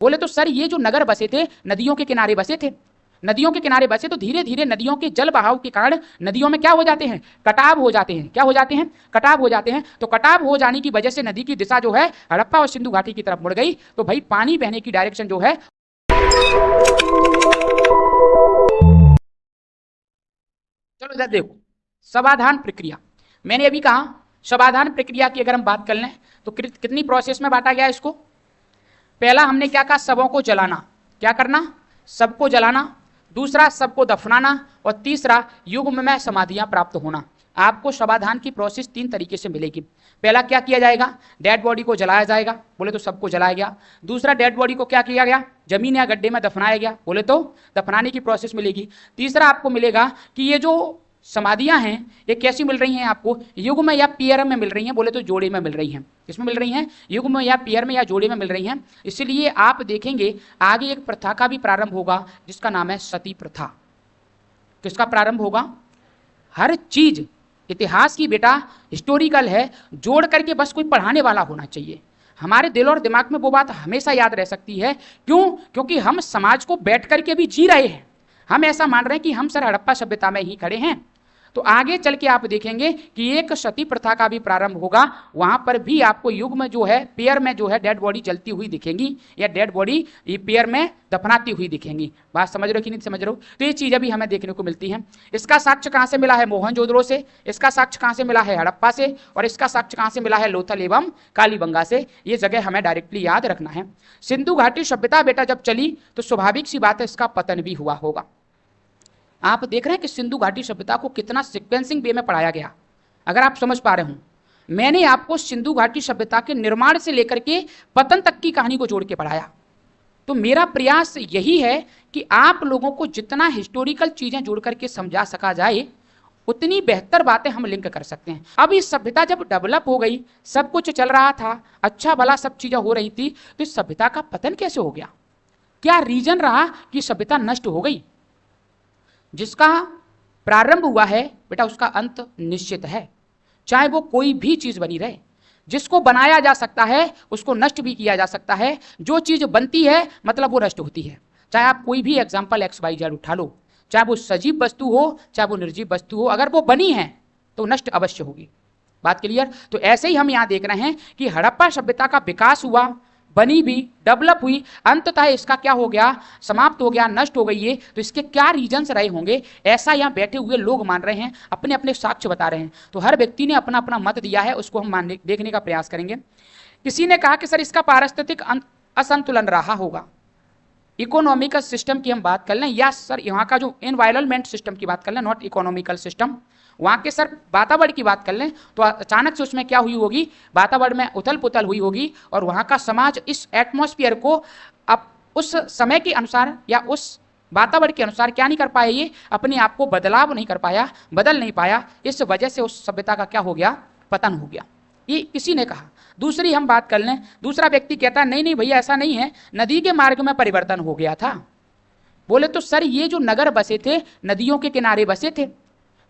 बोले तो सर ये जो नगर बसे थे नदियों के किनारे बसे थे, नदियों के किनारे बसे तो धीरे धीरे नदियों के जल बहाव के कारण नदियों में क्या हो जाते हैं, कटाव हो जाते हैं। क्या हो जाते हैं, कटाव हो जाते हैं। तो कटाव हो जाने की वजह से नदी की दिशा जो है हड़प्पा और सिंधु घाटी की तरफ मुड़ गई। तो भाई पानी बहने की डायरेक्शन जो है, चलो इधर देखो, समाधान प्रक्रिया। मैंने अभी कहा समाधान प्रक्रिया की अगर हम बात कर लें तो कितनी प्रोसेस में बांटा गया इसको। पहला हमने क्या कहा, शवों को जलाना, क्या करना, सबको जलाना। दूसरा सबको दफनाना। और तीसरा युग्म में समाधियां प्राप्त होना। आपको समाधान की प्रोसेस 3 तरीके से मिलेगी। पहला क्या किया जाएगा, डेड बॉडी को जलाया जाएगा, बोले तो सबको जलाया गया। दूसरा डेड बॉडी को क्या किया गया, जमीन या गड्ढे में दफनाया गया, बोले तो दफनाने की प्रोसेस मिलेगी। तीसरा आपको मिलेगा कि ये जो समाधियां हैं ये कैसी मिल रही हैं आपको, युग्म या पेयर में मिल रही हैं, बोले तो जोड़े में मिल रही हैं। किसमें मिल रही हैं, युग्म या पेयर में या जोड़े में मिल रही हैं। इसलिए आप देखेंगे आगे एक प्रथा का भी प्रारंभ होगा जिसका नाम है सती प्रथा। किसका प्रारंभ होगा, हर चीज इतिहास की बेटा हिस्टोरिकल है, जोड़ करके बस कोई पढ़ाने वाला होना चाहिए। हमारे दिल और दिमाग में वो बात हमेशा याद रह सकती है। क्यों, क्योंकि हम समाज को बैठ करके भी जी रहे हैं। हम ऐसा मान रहे हैं कि हम सर हड़प्पा सभ्यता में ही खड़े हैं। तो आगे चल के आप देखेंगे कि एक सती प्रथा का भी प्रारंभ होगा। वहां पर भी आपको युग में जो है पेयर में जो है डेड बॉडी जलती हुई दिखेंगी या डेड बॉडी पेयर में दफनाती हुई दिखेंगी। बात समझ रहे हो कि नहीं समझ रहे हो। तो ये चीज अभी हमें देखने को मिलती है। इसका साक्ष्य कहां से मिला है, मोहनजोदड़ो से। इसका साक्ष्य कहां से मिला है, हड़प्पा से। और इसका साक्ष्य कहां से मिला है, लोथल एवं कालीबंगा से। ये जगह हमें डायरेक्टली याद रखना है। सिंधु घाटी सभ्यता बेटा जब चली तो स्वाभाविक सी बात है इसका पतन भी हुआ होगा। आप देख रहे हैं कि सिंधु घाटी सभ्यता को कितना सीक्वेंसिंग वे में पढ़ाया गया। अगर आप समझ पा रहे हो, मैंने आपको सिंधु घाटी सभ्यता के निर्माण से लेकर के पतन तक की कहानी को जोड़ के पढ़ाया। तो मेरा प्रयास यही है कि आप लोगों को जितना हिस्टोरिकल चीजें जोड़ करके समझा सका जाए उतनी बेहतर बातें हम लिंक कर सकते हैं। अब इस सभ्यता जब डेवलप हो गई, सब कुछ चल रहा था, अच्छा भला सब चीजें हो रही थी, तो इस सभ्यता का पतन कैसे हो गया, क्या रीजन रहा कि सभ्यता नष्ट हो गई। जिसका प्रारंभ हुआ है बेटा उसका अंत निश्चित है, चाहे वो कोई भी चीज बनी रहे। जिसको बनाया जा सकता है उसको नष्ट भी किया जा सकता है। जो चीज बनती है मतलब वो नष्ट होती है। चाहे आप कोई भी एग्जांपल XYZ उठा लो, चाहे वो सजीव वस्तु हो चाहे वो निर्जीव वस्तु हो, अगर वो बनी है तो नष्ट अवश्य होगी। बात क्लियर। तो ऐसे ही हम यहां देख रहे हैं कि हड़प्पा सभ्यता का विकास हुआ, बनी भी, डेवलप हुई, अंततः इसका क्या हो गया, समाप्त हो गया, नष्ट हो गई है। तो इसके क्या रीजंस रहे होंगे, ऐसा यहाँ बैठे हुए लोग मान रहे हैं, अपने अपने साक्ष्य बता रहे हैं। तो हर व्यक्ति ने अपना अपना मत दिया है, उसको हम देखने का प्रयास करेंगे। किसी ने कहा कि सर इसका पारिस्थितिक असंतुलन रहा होगा। इकोनॉमिकल सिस्टम की हम बात कर लें या सर यहाँ का जो एनवायरमेंट सिस्टम की बात कर लें, नॉट इकोनॉमिकल सिस्टम, वहां के सर वातावरण की बात कर लें तो अचानक से उसमें क्या हुई होगी, वातावरण में उथल पुथल हुई होगी और वहां का समाज इस एटमॉस्फेयर को अब उस समय के अनुसार या उस वातावरण के अनुसार क्या नहीं कर पाया, ये अपने आप को बदलाव नहीं कर पाया, बदल नहीं पाया। इस वजह से उस सभ्यता का क्या हो गया, पतन हो गया। ये किसी ने कहा। दूसरी हम बात कर लें, दूसरा व्यक्ति कहता है नहीं नहीं भैया ऐसा नहीं है, नदी के मार्ग में परिवर्तन हो गया था। बोले तो सर ये जो नगर बसे थे नदियों के किनारे बसे थे,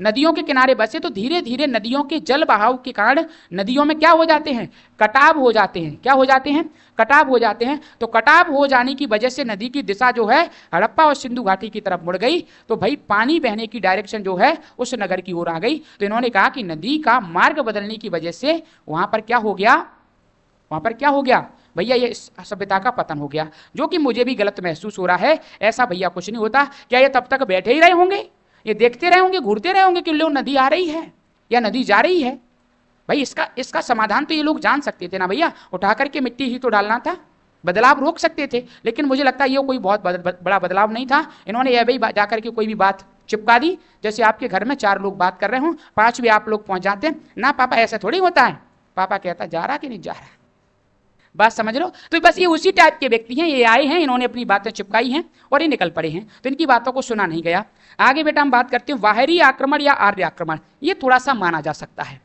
नदियों के किनारे बसे तो धीरे धीरे नदियों के जल बहाव के कारण नदियों में क्या हो जाते हैं, कटाव हो जाते हैं। क्या हो जाते हैं, कटाव हो जाते हैं। तो कटाव हो जाने की वजह से नदी की दिशा जो है हड़प्पा और सिंधु घाटी की तरफ मुड़ गई। तो भाई पानी बहने की डायरेक्शन जो है उस नगर की ओर आ गई। तो इन्होंने कहा कि नदी का मार्ग बदलने की वजह से वहां पर क्या हो गया, वहां पर क्या हो गया भैया, ये सभ्यता का पतन हो गया। जो कि मुझे भी गलत महसूस हो रहा है। ऐसा भैया कुछ नहीं होता। क्या ये तब तक बैठे ही रहे होंगे, ये देखते रहे होंगे, घूरते रहे होंगे कि लो नदी आ रही है या नदी जा रही है। भाई इसका समाधान तो ये लोग जान सकते थे ना भैया, उठा करके मिट्टी ही तो डालना था, बदलाव रोक सकते थे। लेकिन मुझे लगता है ये कोई बहुत बड़ा बदलाव नहीं था। इन्होंने यह भाई जाकर के कोई भी बात चिपका दी। जैसे आपके घर में 4 लोग बात कर रहे हो, 5 भी आप लोग पहुंच जाते हैं ना, पापा ऐसा थोड़ी होता है। पापा कहता जा रहा कि नहीं जा रहा। बात समझ लो। तो बस ये उसी टाइप के व्यक्ति हैं, ये आए हैं, इन्होंने अपनी बातें चिपकाई हैं और ये निकल पड़े हैं। तो इनकी बातों को सुना नहीं गया। आगे बेटा हम बात करते हैं बाहरी आक्रमण या आर्य आक्रमण। ये थोड़ा सा माना जा सकता है।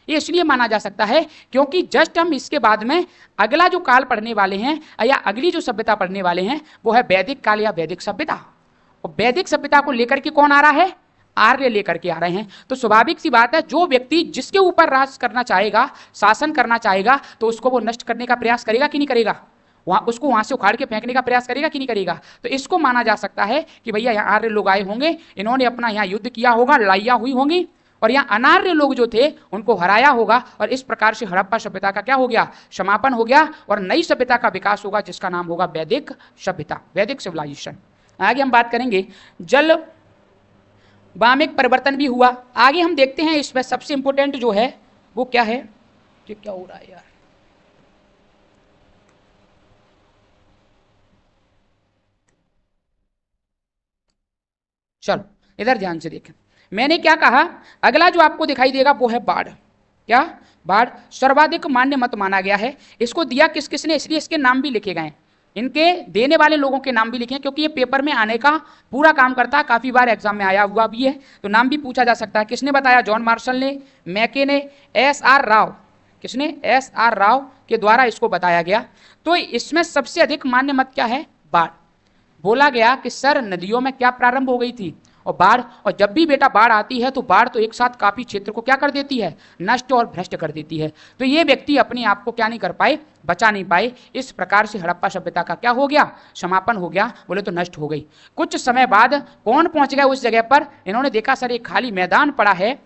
ये इसलिए माना जा सकता है क्योंकि जस्ट हम इसके बाद में अगला जो काल पढ़ने वाले हैं या अगली जो सभ्यता पढ़ने वाले हैं वो है वैदिक काल या वैदिक सभ्यता। और वैदिक सभ्यता को लेकर के कौन आ रहा है, आर्य लेकर के आ रहे हैं। तो स्वाभाविक सी बात है, जो व्यक्ति जिसके ऊपर राज करना चाहेगा, शासन करना चाहेगा, तो उसको वो नष्ट करने का प्रयास करेगा कि नहीं करेगा, उसको वहां से उखाड़ के फेंकने का प्रयास करेगा कि नहीं करेगा। तो इसको माना जा सकता है कि भैया यहाँ आर्य लोग आए होंगे, इन्होंने अपना यहाँ युद्ध किया होगा, लड़ाइयाँ हुई होंगी और यहाँ अनार्य लोग जो थे उनको हराया होगा और इस प्रकार से हड़प्पा सभ्यता का क्या हो गया, समापन हो गया और नई सभ्यता का विकास होगा जिसका नाम होगा वैदिक सभ्यता, वैदिक सिविलाइजेशन। आगे हम बात करेंगे जल वामिक परिवर्तन भी हुआ। आगे हम देखते हैं इसमें सबसे इंपॉर्टेंट जो है वो क्या है, ये क्या हो रहा है यार, चलो इधर ध्यान से देखें। मैंने क्या कहा, अगला जो आपको दिखाई देगा वो है बाढ़। क्या, बाढ़ सर्वाधिक मान्य मत माना गया है। इसको दिया किस किसने, इसलिए इसके नाम भी लिखे गए, इनके देने वाले लोगों के नाम भी लिखे हैं क्योंकि ये पेपर में आने का पूरा काम करता है, काफी बार एग्जाम में आया हुआ भी है, तो नाम भी पूछा जा सकता है। किसने बताया, जॉन मार्शल ने, मैके ने, एस.आर. राव, किसने, एस.आर. राव के द्वारा इसको बताया गया। तो इसमें सबसे अधिक मान्य मत क्या है, बाढ़। बोला गया कि सर नदियों में क्या प्रारंभ हो गई थी, और बाढ़, और जब भी बेटा बाढ़ आती है तो बाढ़ तो एक साथ काफी क्षेत्र को क्या कर देती है, नष्ट और भ्रष्ट कर देती है। तो ये व्यक्ति अपने आप को क्या नहीं कर पाए, बचा नहीं पाए। इस प्रकार से हड़प्पा सभ्यता का क्या हो गया, समापन हो गया, बोले तो नष्ट हो गई। कुछ समय बाद कौन पहुंच गया उस जगह पर, इन्होंने देखा सर एक खाली मैदान पड़ा है,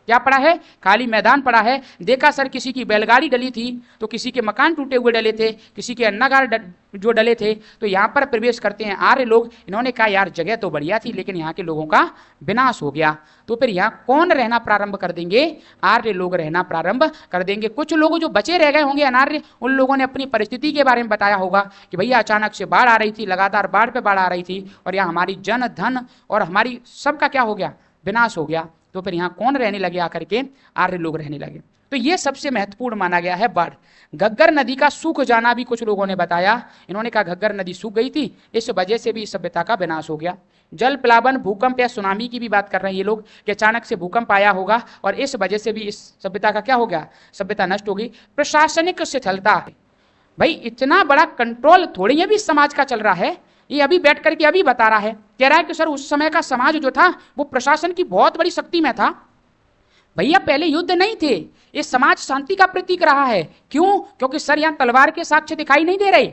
क्या पड़ा है, खाली मैदान पड़ा है। देखा सर किसी की बैलगाड़ी डली थी, तो किसी के मकान टूटे हुए डले थे, किसी के अन्नागार जो डले थे, तो यहाँ पर प्रवेश करते हैं आर्य लोग। इन्होंने कहा यार जगह तो बढ़िया थी लेकिन यहाँ के लोगों का विनाश हो गया। तो फिर यहाँ कौन रहना प्रारंभ कर देंगे, आर्य लोग रहना प्रारंभ कर देंगे। कुछ लोग जो बचे रह गए होंगे अनार्य, उन लोगों ने अपनी परिस्थिति के बारे में बताया होगा कि भैया अचानक से बाढ़ आ रही थी, लगातार बाढ़ पे बाढ़ आ रही थी और यहाँ हमारी जन धन और हमारी सबका क्या हो गया, विनाश हो गया। तो फिर यहाँ कौन रहने लगे, आकर के आर्य लोग रहने लगे। तो ये सबसे महत्वपूर्ण माना गया है बाढ़। घग्गर नदी का सूख जाना भी कुछ लोगों ने बताया, इन्होंने कहा घग्गर नदी सूख गई थी, इस वजह से भी इस सभ्यता का विनाश हो गया। जल प्लावन, भूकंप या सुनामी की भी बात कर रहे हैं ये लोग कि अचानक से भूकंप आया होगा और इस वजह से भी इस सभ्यता का क्या हो गया, सभ्यता नष्ट हो गई। प्रशासनिक शिथिलता, भाई इतना बड़ा कंट्रोल थोड़ी है भी समाज का चल रहा है, ये अभी बैठ करके अभी बता रहा है, कह रहा है कि सर उस समय का समाज जो था वो प्रशासन की बहुत बड़ी शक्ति में था। भैया पहले युद्ध नहीं थे, ये समाज शांति का प्रतीक रहा है। क्यों, क्योंकि सर यहाँ तलवार के साक्ष्य दिखाई नहीं दे रहे,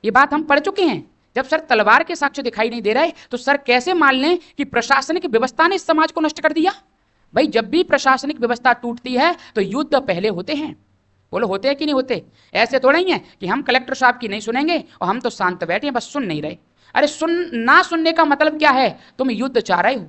ये बात हम पढ़ चुके हैं। जब सर तलवार के साक्ष्य दिखाई नहीं दे रहे तो सर कैसे मान लें कि प्रशासनिक व्यवस्था ने इस समाज को नष्ट कर दिया। भाई जब भी प्रशासनिक व्यवस्था टूटती है तो युद्ध पहले होते हैं, बोलो होते हैं कि नहीं होते। ऐसे थोड़ा ही है कि हम कलेक्टर साहब की नहीं सुनेंगे और हम तो शांत बैठे हैं, बस सुन नहीं रहे। अरे ना सुनने का मतलब क्या है, तुम युद्ध चाह रहे हो।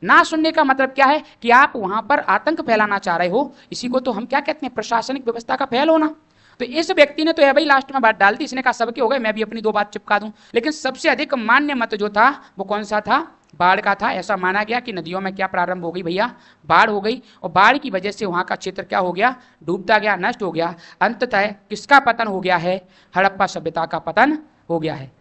ना सुनने का मतलब क्या है कि आप वहां पर आतंक फैलाना चाह रहे हो, इसी को तो हम क्या कहते हैं, प्रशासनिक व्यवस्था का फैल होना। तो इस व्यक्ति ने तो है भाई लास्ट में बात डाल दी, इसने कहा सबके हो गए, मैं भी अपनी दो बात चिपका दूं। लेकिन सबसे अधिक मान्य मत जो था वो कौन सा था, बाढ़ का था। ऐसा माना गया कि नदियों में क्या प्रारंभ हो गई भैया, बाढ़ हो गई, और बाढ़ की वजह से वहां का क्षेत्र क्या हो गया, डूबता गया, नष्ट हो गया। अंततः किसका पतन हो गया है, हड़प्पा सभ्यता का पतन हो गया है।